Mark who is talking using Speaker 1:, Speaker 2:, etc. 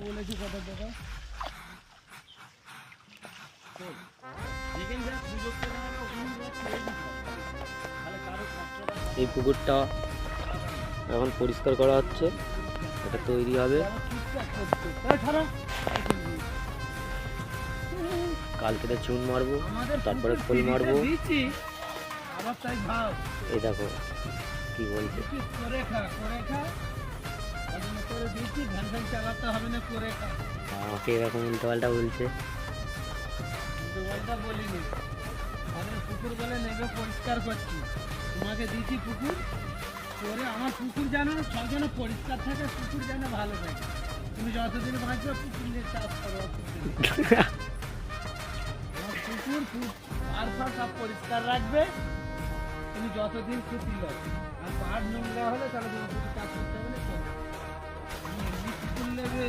Speaker 1: বলেছি কথা দেখা
Speaker 2: এই পুকুরটা এখন পরিষ্কার করা হচ্ছে, এটা তৈরি হবে। কালকে চুন মারবো, তারপরে খোল মারবো। এই দেখো কি বলছে, আমাকে এরকম উল্টো পাল্টা বলছে।
Speaker 1: বলিনি, পুকুর বলে নেবে পরিষ্কার করছি, তোমাকে দিচ্ছি পুকুর করে, আমার পুকুর যেন সব যেন পরিষ্কার থাকে, পুকুর যেন ভালো থাকে। তুমি যতদিন বাঁচবে পুকুর নিয়ে চাষ করো, পুকুর আর সব পরিষ্কার রাখবে তুমি যতদিন খুশি লোক। আর পাহাড় নোংরা হলে তাহলে তোমার পুকুর চাষ করতে হবে না। পুকুর নেবে